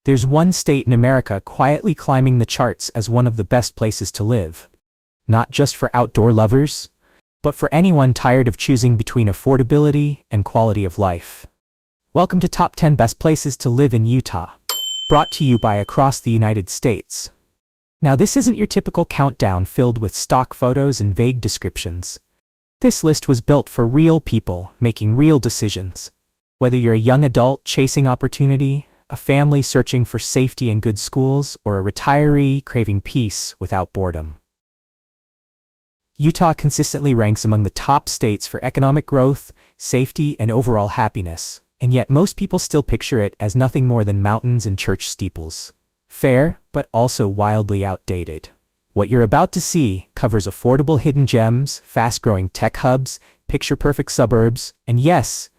There's one state in America quietly climbing the charts as one of the best places to live. Not just for outdoor lovers, but for anyone tired of choosing between affordability and quality of life. Welcome to Top 10 Best Places to Live in Utah, brought to you by Across the United States. Now, this isn't your typical countdown filled with stock photos and vague descriptions. This list was built for real people making real decisions. Whether you're a young adult chasing opportunity, a family searching for safety and good schools, or a retiree craving peace without boredom. Utah consistently ranks among the top states for economic growth, safety, and overall happiness, and yet most people still picture it as nothing more than mountains and church steeples. Fair, but also wildly outdated. What you're about to see covers affordable hidden gems, fast-growing tech hubs, picture-perfect suburbs, and yes,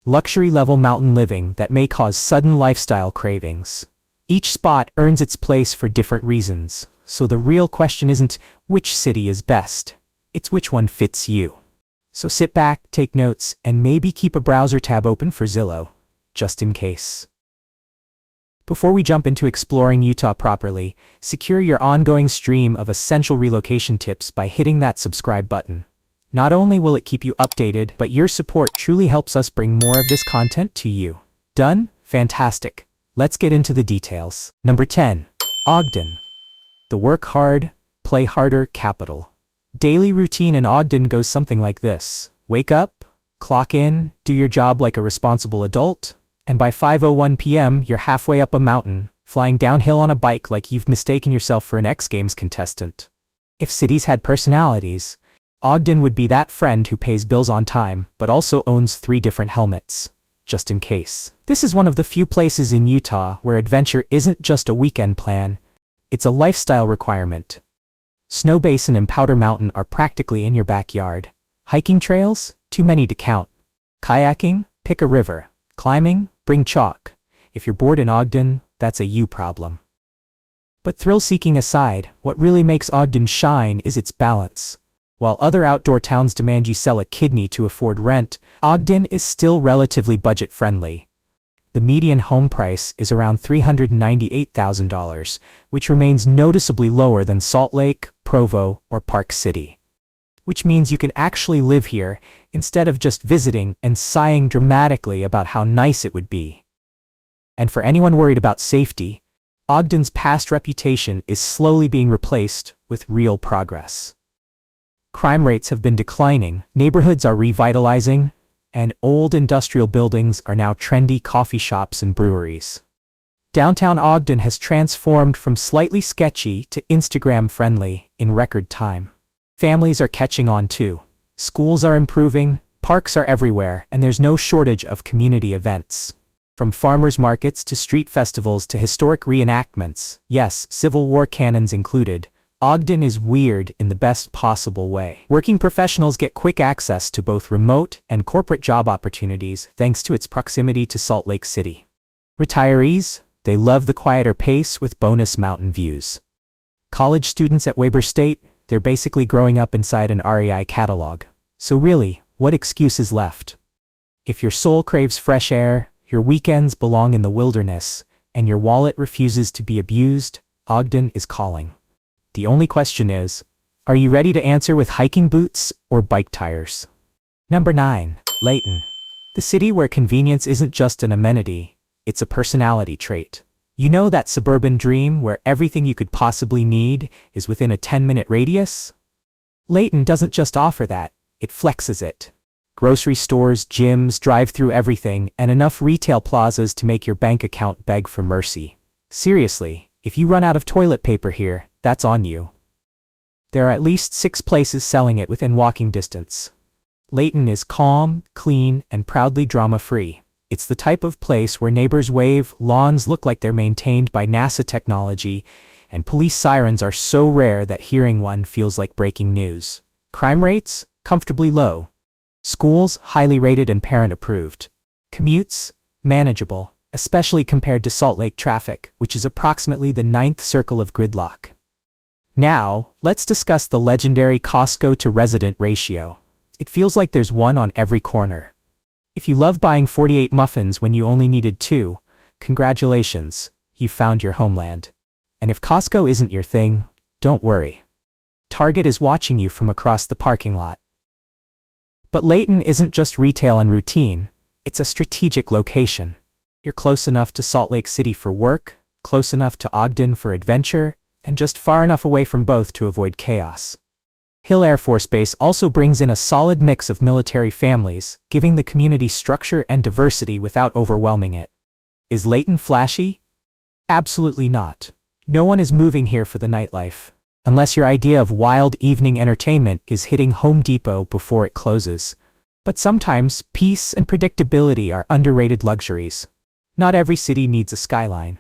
luxury-level mountain living that may cause sudden lifestyle cravings. Each spot earns its place for different reasons, so the real question isn't which city is best, it's which one fits you. So sit back, take notes, and maybe keep a browser tab open for Zillow, just in case. Before we jump into exploring Utah properly, secure your ongoing stream of essential relocation tips by hitting that subscribe button. Not only will it keep you updated, but your support truly helps us bring more of this content to you. Done? Fantastic. Let's get into the details. Number 10. Ogden. The work hard, play harder capital. Daily routine in Ogden goes something like this. Wake up, clock in, do your job like a responsible adult, and by 5:01 p.m. you're halfway up a mountain, flying downhill on a bike like you've mistaken yourself for an X Games contestant. If cities had personalities, Ogden would be that friend who pays bills on time, but also owns 3 different helmets, just in case. This is one of the few places in Utah where adventure isn't just a weekend plan, it's a lifestyle requirement. Snow Basin and Powder Mountain are practically in your backyard. Hiking trails? Too many to count. Kayaking? Pick a river. Climbing? Bring chalk. If you're bored in Ogden, that's a you problem. But thrill-seeking aside, what really makes Ogden shine is its balance. While other outdoor towns demand you sell a kidney to afford rent, Ogden is still relatively budget-friendly. The median home price is around $398,000, which remains noticeably lower than Salt Lake, Provo, or Park City. Which means you can actually live here, instead of just visiting and sighing dramatically about how nice it would be. And for anyone worried about safety, Ogden's past reputation is slowly being replaced with real progress. Crime rates have been declining, neighborhoods are revitalizing, and old industrial buildings are now trendy coffee shops and breweries. Downtown Ogden has transformed from slightly sketchy to Instagram-friendly in record time. Families are catching on too. Schools are improving, parks are everywhere, and there's no shortage of community events. From farmers markets to street festivals to historic reenactments, yes, Civil War cannons included, Ogden is weird in the best possible way. Working professionals get quick access to both remote and corporate job opportunities thanks to its proximity to Salt Lake City. Retirees? They love the quieter pace with bonus mountain views. College students at Weber State? They're basically growing up inside an REI catalog. So really, what excuse is left? If your soul craves fresh air, your weekends belong in the wilderness, and your wallet refuses to be abused, Ogden is calling. The only question is, are you ready to answer with hiking boots or bike tires? Number 9. Layton. The city where convenience isn't just an amenity, it's a personality trait. You know that suburban dream where everything you could possibly need is within a 10-minute radius? Layton doesn't just offer that, it flexes it. Grocery stores, gyms, drive-through everything, and enough retail plazas to make your bank account beg for mercy. Seriously, if you run out of toilet paper here, that's on you. There are at least 6 places selling it within walking distance. Layton is calm, clean, and proudly drama-free. It's the type of place where neighbors wave, lawns look like they're maintained by NASA technology, and police sirens are so rare that hearing one feels like breaking news. Crime rates? Comfortably low. Schools? Highly rated and parent-approved. Commutes? Manageable, especially compared to Salt Lake traffic, which is approximately the 9th circle of gridlock. Now, let's discuss the legendary Costco to resident ratio. It feels like there's one on every corner. If you love buying 48 muffins when you only needed 2, congratulations, you found your homeland. And if Costco isn't your thing, don't worry. Target is watching you from across the parking lot. But Layton isn't just retail and routine, it's a strategic location. You're close enough to Salt Lake City for work, close enough to Ogden for adventure, and just far enough away from both to avoid chaos. Hill Air Force Base also brings in a solid mix of military families, giving the community structure and diversity without overwhelming it. Is Layton flashy? Absolutely not. No one is moving here for the nightlife. Unless your idea of wild evening entertainment is hitting Home Depot before it closes. But sometimes, peace and predictability are underrated luxuries. Not every city needs a skyline.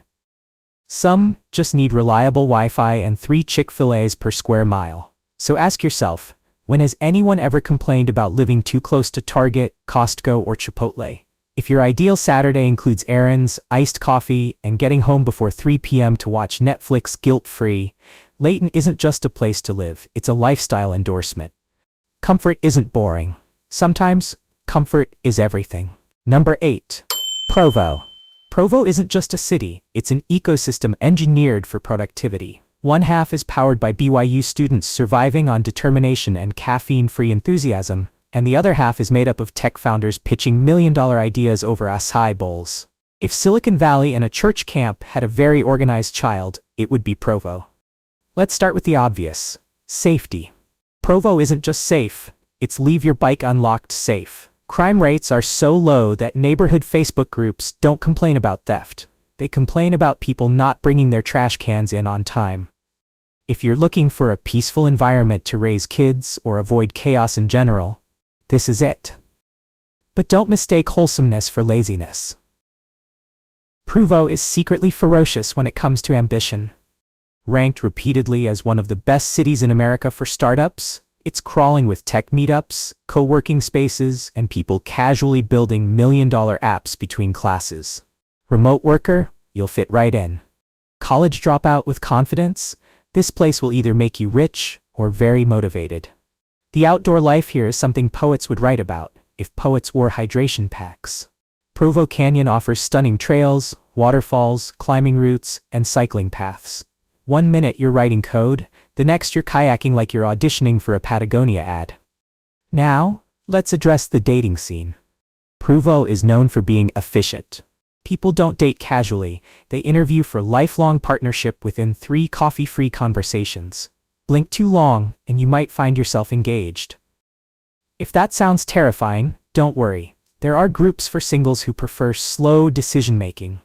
Some just need reliable Wi-Fi and 3 Chick-fil-A's per square mile. So ask yourself, when has anyone ever complained about living too close to Target, Costco, or Chipotle? If your ideal Saturday includes errands, iced coffee, and getting home before 3 p.m. to watch Netflix guilt-free, Layton isn't just a place to live, it's a lifestyle endorsement. Comfort isn't boring. Sometimes, comfort is everything. Number 8. Provo. Provo isn't just a city, it's an ecosystem engineered for productivity. One half is powered by BYU students surviving on determination and caffeine-free enthusiasm, and the other half is made up of tech founders pitching million-dollar ideas over acai bowls. If Silicon Valley and a church camp had a very organized child, it would be Provo. Let's start with the obvious. Safety. Provo isn't just safe, it's leave your bike unlocked safe. Crime rates are so low that neighborhood Facebook groups don't complain about theft. They complain about people not bringing their trash cans in on time. If you're looking for a peaceful environment to raise kids or avoid chaos in general, this is it. But don't mistake wholesomeness for laziness. Provo is secretly ferocious when it comes to ambition. Ranked repeatedly as one of the best cities in America for startups, it's crawling with tech meetups, co-working spaces, and people casually building million-dollar apps between classes. Remote worker, you'll fit right in. College dropout with confidence, this place will either make you rich or very motivated. The outdoor life here is something poets would write about, if poets wore hydration packs. Provo Canyon offers stunning trails, waterfalls, climbing routes, and cycling paths. 1 minute you're writing code, the next you're kayaking like you're auditioning for a Patagonia ad. Now, let's address the dating scene. Provo is known for being efficient. People don't date casually, they interview for lifelong partnership within 3 coffee-free conversations. Blink too long, and you might find yourself engaged. If that sounds terrifying, don't worry. There are groups for singles who prefer slow decision-making.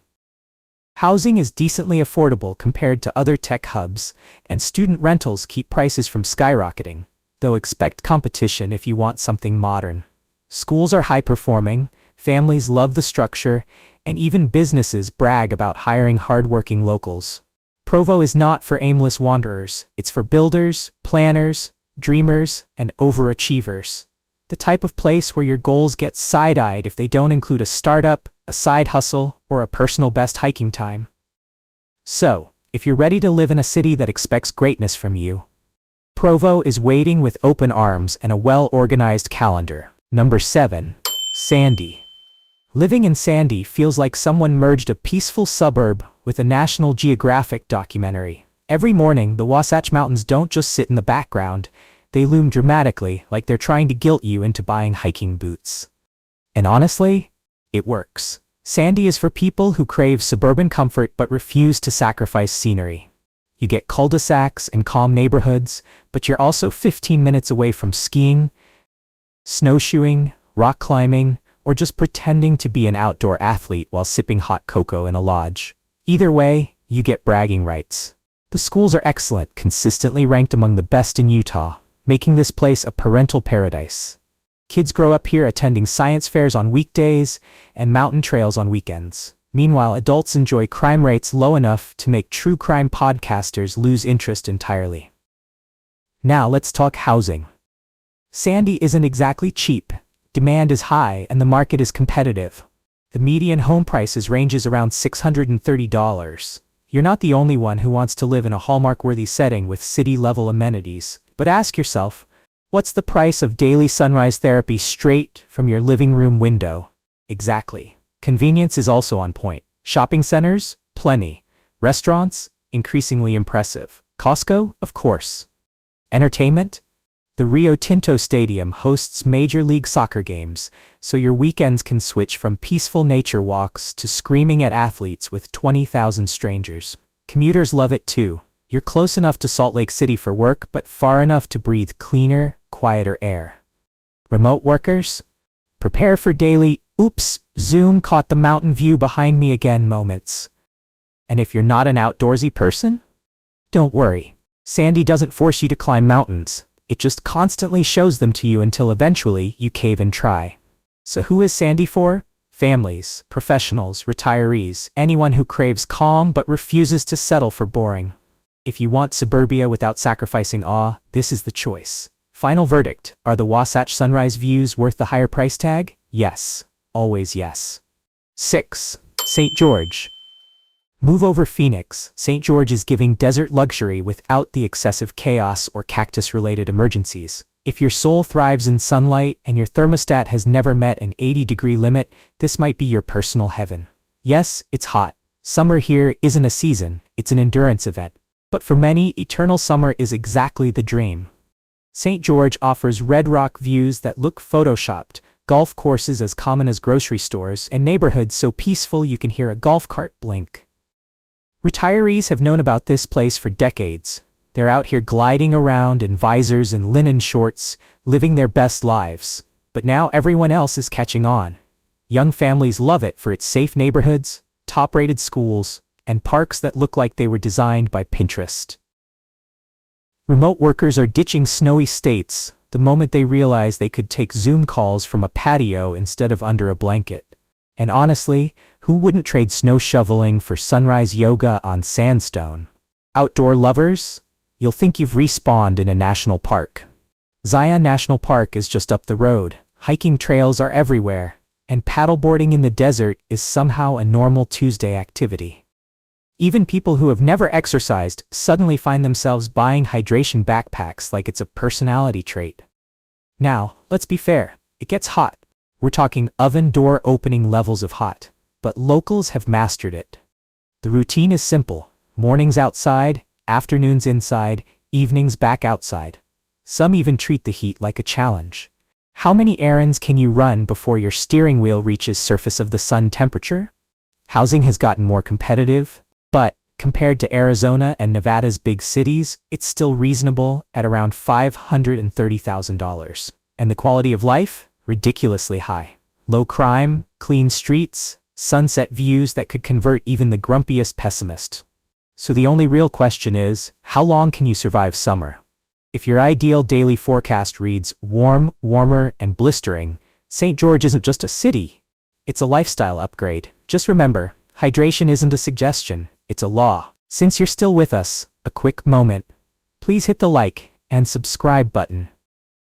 Housing is decently affordable compared to other tech hubs, and student rentals keep prices from skyrocketing, though expect competition if you want something modern. Schools are high-performing, families love the structure, and even businesses brag about hiring hard-working locals. Provo is not for aimless wanderers, it's for builders, planners, dreamers, and overachievers. The type of place where your goals get side-eyed if they don't include a startup, a side hustle, or a personal best hiking time. So, if you're ready to live in a city that expects greatness from you, Provo is waiting with open arms and a well-organized calendar. Number 7. Sandy. Living in Sandy feels like someone merged a peaceful suburb with a National Geographic documentary. Every morning, the Wasatch Mountains don't just sit in the background, they loom dramatically like they're trying to guilt you into buying hiking boots. And honestly, it works. Sandy is for people who crave suburban comfort but refuse to sacrifice scenery. You get cul-de-sacs and calm neighborhoods, but you're also 15 minutes away from skiing, snowshoeing, rock climbing, or just pretending to be an outdoor athlete while sipping hot cocoa in a lodge. Either way, you get bragging rights. The schools are excellent, consistently ranked among the best in Utah, making this place a parental paradise. Kids grow up here attending science fairs on weekdays and mountain trails on weekends. Meanwhile, adults enjoy crime rates low enough to make true crime podcasters lose interest entirely. Now let's talk housing. Sandy isn't exactly cheap. Demand is high and the market is competitive. The median home prices ranges around $630. You're not the only one who wants to live in a Hallmark-worthy setting with city-level amenities. But ask yourself, what's the price of daily sunrise therapy straight from your living room window? Exactly. Convenience is also on point. Shopping centers? Plenty. Restaurants? Increasingly impressive. Costco? Of course. Entertainment? The Rio Tinto Stadium hosts Major League Soccer games, so your weekends can switch from peaceful nature walks to screaming at athletes with 20,000 strangers. Commuters love it too. You're close enough to Salt Lake City for work, but far enough to breathe cleaner, quieter air. Remote workers? Prepare for daily, oops, Zoom caught the mountain view behind me again moments. And if you're not an outdoorsy person? Don't worry. Sandy doesn't force you to climb mountains. It just constantly shows them to you until eventually you cave and try. So who is Sandy for? Families, professionals, retirees, anyone who craves calm but refuses to settle for boring. If you want suburbia without sacrificing awe, this is the choice. Final verdict, are the Wasatch Sunrise views worth the higher price tag? Yes. Always yes. 6. St. George. Move over Phoenix. St. George is giving desert luxury without the excessive chaos or cactus-related emergencies. If your soul thrives in sunlight and your thermostat has never met an 80-degree limit, this might be your personal heaven. Yes, it's hot. Summer here isn't a season, it's an endurance event. But for many, eternal summer is exactly the dream. St. George offers red rock views that look photoshopped, golf courses as common as grocery stores, and neighborhoods so peaceful you can hear a golf cart blink. Retirees have known about this place for decades. They're out here gliding around in visors and linen shorts, living their best lives. But now everyone else is catching on. Young families love it for its safe neighborhoods, top-rated schools, and parks that look like they were designed by Pinterest. Remote workers are ditching snowy states the moment they realize they could take Zoom calls from a patio instead of under a blanket. And honestly, who wouldn't trade snow shoveling for sunrise yoga on sandstone? Outdoor lovers? You'll think you've respawned in a national park. Zion National Park is just up the road. Hiking trails are everywhere, and paddleboarding in the desert is somehow a normal Tuesday activity. Even people who have never exercised suddenly find themselves buying hydration backpacks like it's a personality trait. Now, let's be fair, it gets hot. We're talking oven door opening levels of hot, but locals have mastered it. The routine is simple: mornings outside, afternoons inside, evenings back outside. Some even treat the heat like a challenge. How many errands can you run before your steering wheel reaches surface of the sun temperature? Housing has gotten more competitive, but compared to Arizona and Nevada's big cities, it's still reasonable at around $530,000. And the quality of life? Ridiculously high. Low crime, clean streets, sunset views that could convert even the grumpiest pessimist. So the only real question is, how long can you survive summer? If your ideal daily forecast reads warm, warmer, and blistering, St. George isn't just a city. It's a lifestyle upgrade. Just remember, hydration isn't a suggestion, it's a law. Since you're still with us, a quick moment. Please hit the like and subscribe button.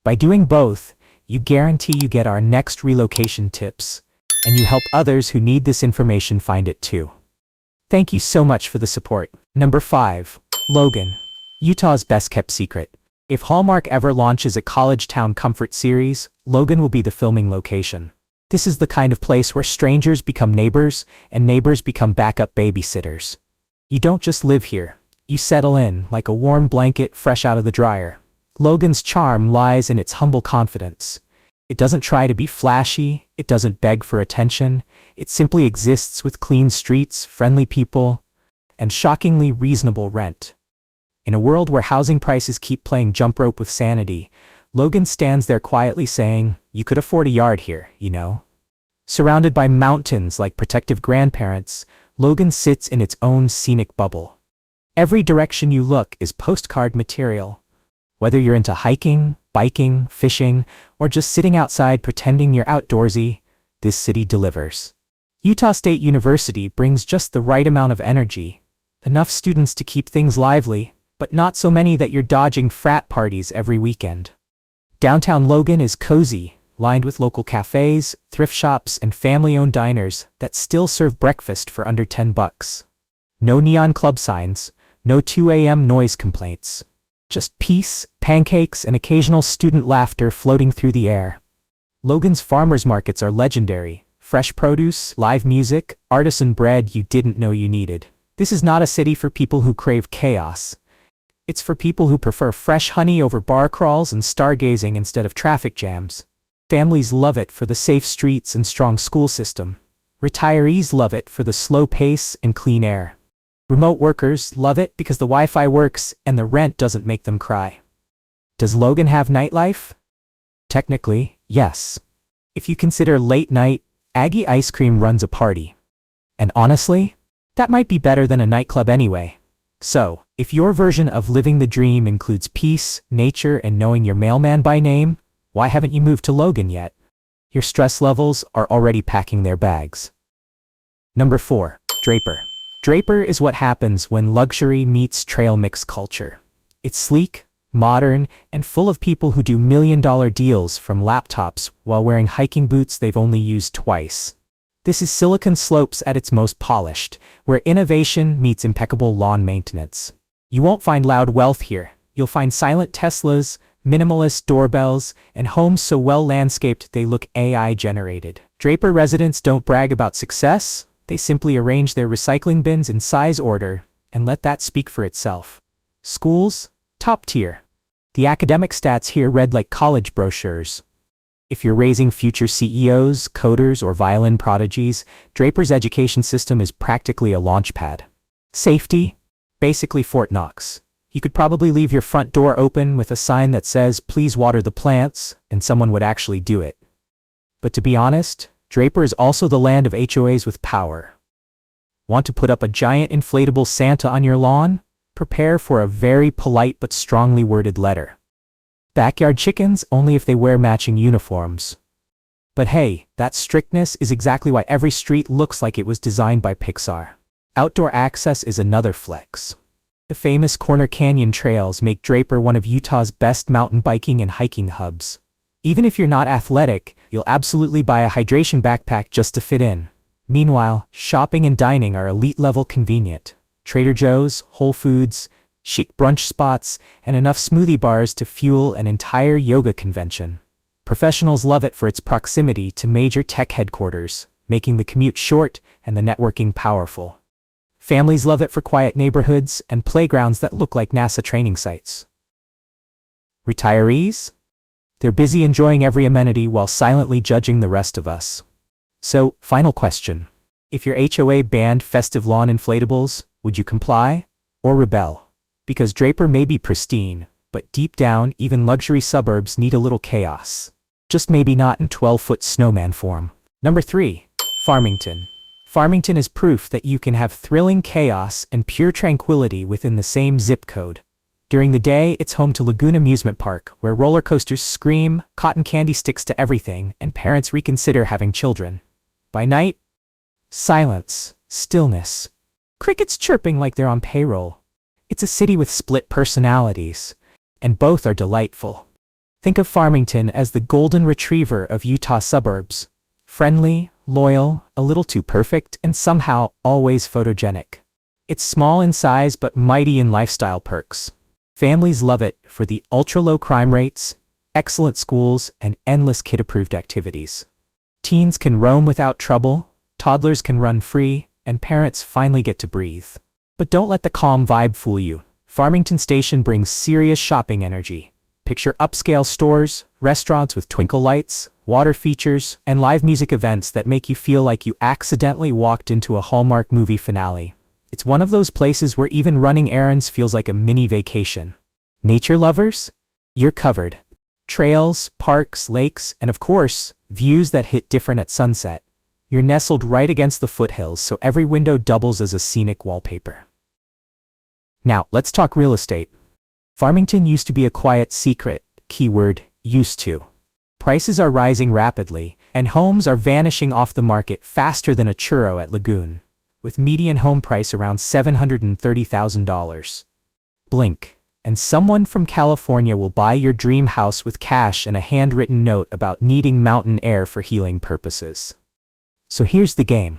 By doing both, you guarantee you get our next relocation tips, and you help others who need this information find it too. Thank you so much for the support. Number 5. Logan. Utah's best-kept secret. If Hallmark ever launches a college town comfort series, Logan will be the filming location. This is the kind of place where strangers become neighbors, and neighbors become backup babysitters. You don't just live here. You settle in, like a warm blanket fresh out of the dryer. Logan's charm lies in its humble confidence. It doesn't try to be flashy, it doesn't beg for attention, it simply exists with clean streets, friendly people, and shockingly reasonable rent. In a world where housing prices keep playing jump rope with sanity, Logan stands there quietly saying, you could afford a yard here, you know? Surrounded by mountains like protective grandparents, Logan sits in its own scenic bubble. Every direction you look is postcard material. Whether you're into hiking, biking, fishing, or just sitting outside pretending you're outdoorsy, this city delivers. Utah State University brings just the right amount of energy. Enough students to keep things lively, but not so many that you're dodging frat parties every weekend. Downtown Logan is cozy, lined with local cafes, thrift shops, and family-owned diners that still serve breakfast for under $10. No neon club signs, no 2 a.m. noise complaints. Just peace, pancakes, and occasional student laughter floating through the air. Logan's farmers markets are legendary. Fresh produce, live music, artisan bread you didn't know you needed. This is not a city for people who crave chaos. It's for people who prefer fresh honey over bar crawls and stargazing instead of traffic jams. Families love it for the safe streets and strong school system. Retirees love it for the slow pace and clean air. Remote workers love it because the Wi-Fi works and the rent doesn't make them cry. Does Logan have nightlife? Technically, yes. If you consider late night, Aggie Ice Cream runs a party. And honestly, that might be better than a nightclub anyway. So, if your version of living the dream includes peace, nature, and knowing your mailman by name, why haven't you moved to Logan yet? Your stress levels are already packing their bags. Number 4. Draper. Draper is what happens when luxury meets trail mix culture. It's sleek, modern, and full of people who do million-dollar deals from laptops while wearing hiking boots they've only used twice. This is Silicon Slopes at its most polished, where innovation meets impeccable lawn maintenance. You won't find loud wealth here. You'll find silent Teslas, minimalist doorbells, and homes so well landscaped they look AI-generated. Draper residents don't brag about success. They simply arrange their recycling bins in size order and let that speak for itself. Schools? Top tier. The academic stats here read like college brochures. If you're raising future CEOs, coders, or violin prodigies, Draper's education system is practically a launchpad. Safety? Basically Fort Knox. You could probably leave your front door open with a sign that says, "Please water the plants," and someone would actually do it. But to be honest, Draper is also the land of HOAs with power. Want to put up a giant inflatable Santa on your lawn? Prepare for a very polite but strongly worded letter. Backyard chickens only if they wear matching uniforms. But hey, that strictness is exactly why every street looks like it was designed by Pixar. Outdoor access is another flex. The famous Corner Canyon trails make Draper one of Utah's best mountain biking and hiking hubs. Even if you're not athletic, you'll absolutely buy a hydration backpack just to fit in. Meanwhile, shopping and dining are elite-level convenient. Trader Joe's, Whole Foods, chic brunch spots, and enough smoothie bars to fuel an entire yoga convention. Professionals love it for its proximity to major tech headquarters, making the commute short and the networking powerful. Families love it for quiet neighborhoods and playgrounds that look like NASA training sites. Retirees? They're busy enjoying every amenity while silently judging the rest of us. So, final question. If your HOA banned festive lawn inflatables, would you comply or rebel? Because Draper may be pristine, but deep down, even luxury suburbs need a little chaos. Just maybe not in 12-foot snowman form. Number 3. Farmington. Farmington is proof that you can have thrilling chaos and pure tranquility within the same zip code. During the day, it's home to Lagoon Amusement Park, where roller coasters scream, cotton candy sticks to everything, and parents reconsider having children. By night, silence, stillness, crickets chirping like they're on payroll. It's a city with split personalities, and both are delightful. Think of Farmington as the golden retriever of Utah suburbs. Friendly, loyal, a little too perfect, and somehow always photogenic. It's small in size but mighty in lifestyle perks. Families love it for the ultra-low crime rates, excellent schools, and endless kid-approved activities. Teens can roam without trouble, toddlers can run free, and parents finally get to breathe. But don't let the calm vibe fool you. Farmington Station brings serious shopping energy. Picture upscale stores, restaurants with twinkle lights, water features, and live music events that make you feel like you accidentally walked into a Hallmark movie finale. It's one of those places where even running errands feels like a mini vacation. Nature lovers? You're covered. Trails, parks, lakes, and of course, views that hit different at sunset. You're nestled right against the foothills, so every window doubles as a scenic wallpaper. Now, let's talk real estate. Farmington used to be a quiet secret, keyword, used to. Prices are rising rapidly, and homes are vanishing off the market faster than a churro at Lagoon, with median home price around $730,000. Blink, and someone from California will buy your dream house with cash and a handwritten note about needing mountain air for healing purposes. So here's the game.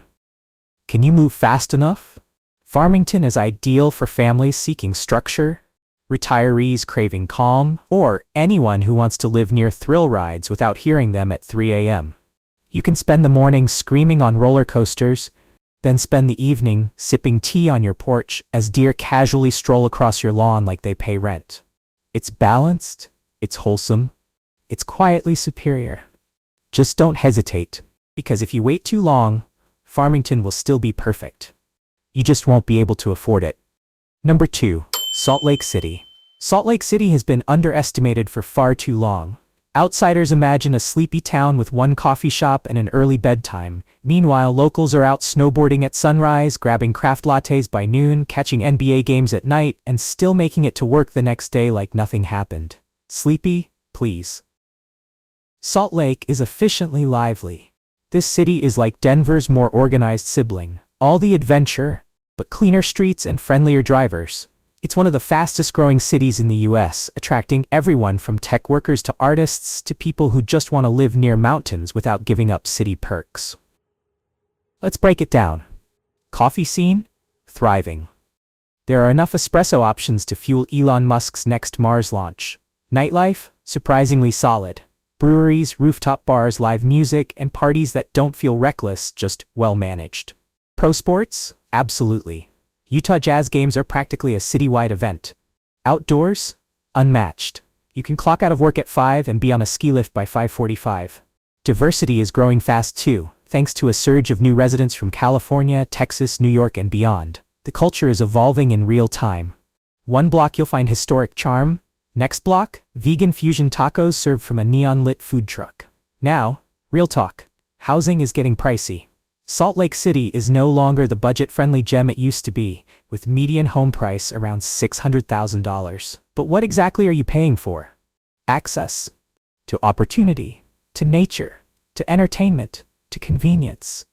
Can you move fast enough? Farmington is ideal for families seeking structure, retirees craving calm, or anyone who wants to live near thrill rides without hearing them at 3 a.m. You can spend the morning screaming on roller coasters, Then spend the evening sipping tea on your porch as deer casually stroll across your lawn like they pay rent. It's balanced, it's wholesome, it's quietly superior. Just don't hesitate, because if you wait too long, Farmington will still be perfect. You just won't be able to afford it. Number 2. Salt Lake City. Salt Lake City has been underestimated for far too long. Outsiders imagine a sleepy town with one coffee shop and an early bedtime. Meanwhile, locals are out snowboarding at sunrise, grabbing craft lattes by noon, catching NBA games at night, and still making it to work the next day like nothing happened. Sleepy? Please. Salt Lake is efficiently lively. This city is like Denver's more organized sibling. All the adventure, but cleaner streets and friendlier drivers. It's one of the fastest growing cities in the US, attracting everyone from tech workers to artists to people who just want to live near mountains without giving up city perks. Let's break it down. Coffee scene? Thriving. There are enough espresso options to fuel Elon Musk's next Mars launch. Nightlife? Surprisingly solid. Breweries, rooftop bars, live music, and parties that don't feel reckless, just well managed. Pro sports? Absolutely. Utah Jazz games are practically a citywide event. Outdoors? Unmatched. You can clock out of work at 5 and be on a ski lift by 5:45. Diversity is growing fast too, thanks to a surge of new residents from California, Texas, New York, and beyond. The culture is evolving in real time. One block you'll find historic charm. Next block, vegan fusion tacos served from a neon-lit food truck. Now, real talk. Housing is getting pricey. Salt Lake City is no longer the budget-friendly gem it used to be, with median home price around $600,000. But what exactly are you paying for? Access to opportunity, to nature, to entertainment, to convenience.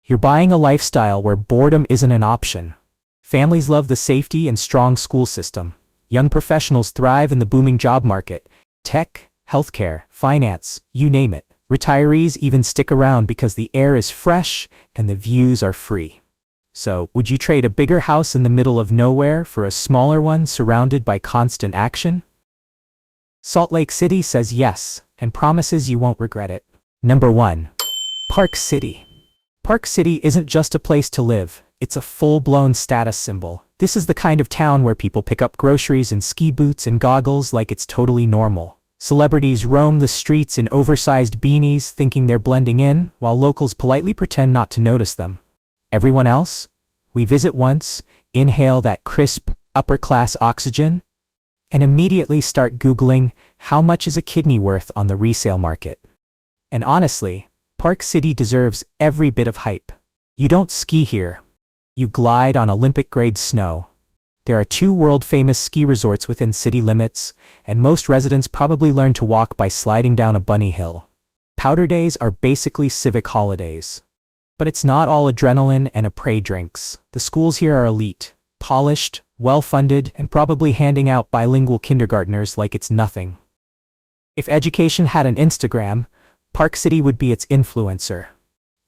You're buying a lifestyle where boredom isn't an option. Families love the safety and strong school system. Young professionals thrive in the booming job market. Tech, healthcare, finance, you name it. Retirees even stick around because the air is fresh and the views are free. So, would you trade a bigger house in the middle of nowhere for a smaller one surrounded by constant action? Salt Lake City says yes, and promises you won't regret it. Number 1. Park City. Park City isn't just a place to live, it's a full-blown status symbol. This is the kind of town where people pick up groceries in ski boots and goggles like it's totally normal. Celebrities roam the streets in oversized beanies thinking they're blending in, while locals politely pretend not to notice them. Everyone else? We visit once, inhale that crisp, upper-class oxygen, and immediately start Googling, how much is a kidney worth on the resale market? And honestly, Park City deserves every bit of hype. You don't ski here. You glide on Olympic-grade snow. There are 2 world-famous ski resorts within city limits, and most residents probably learn to walk by sliding down a bunny hill. Powder days are basically civic holidays. But it's not all adrenaline and après drinks. The schools here are elite, polished, well-funded, and probably handing out bilingual kindergartners like it's nothing. If education had an Instagram, Park City would be its influencer.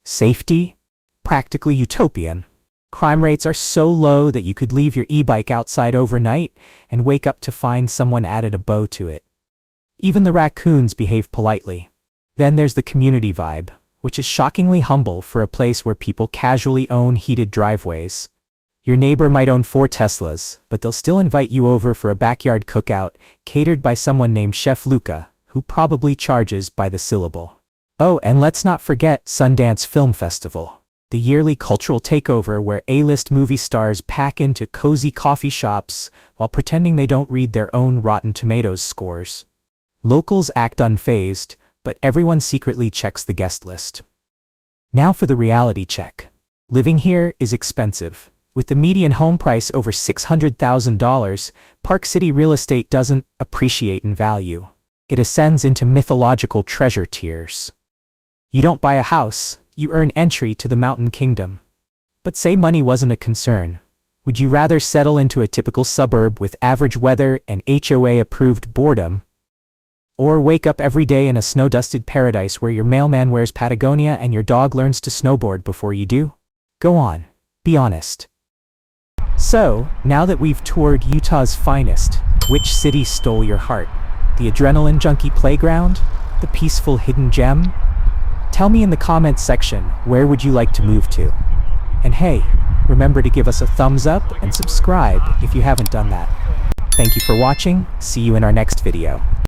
Safety? Practically utopian. Crime rates are so low that you could leave your e-bike outside overnight and wake up to find someone added a bow to it. Even the raccoons behave politely. Then there's the community vibe, which is shockingly humble for a place where people casually own heated driveways. Your neighbor might own 4 Teslas, but they'll still invite you over for a backyard cookout, catered by someone named Chef Luca, who probably charges by the syllable. Oh, and let's not forget Sundance Film Festival, the yearly cultural takeover where A-list movie stars pack into cozy coffee shops while pretending they don't read their own Rotten Tomatoes scores. Locals act unfazed, but everyone secretly checks the guest list. Now for the reality check. Living here is expensive. With the median home price over $600,000, Park City real estate doesn't appreciate in value. It ascends into mythological treasure tiers. You don't buy a house, you earn entry to the mountain kingdom. But say money wasn't a concern. Would you rather settle into a typical suburb with average weather and HOA-approved boredom? Or wake up every day in a snow-dusted paradise where your mailman wears Patagonia and your dog learns to snowboard before you do? Go on, be honest. So, now that we've toured Utah's finest, which city stole your heart? The adrenaline junkie playground? The peaceful hidden gem? Tell me in the comments section, where would you like to move to? And hey, remember to give us a thumbs up and subscribe if you haven't done that. Thank you for watching. See you in our next video.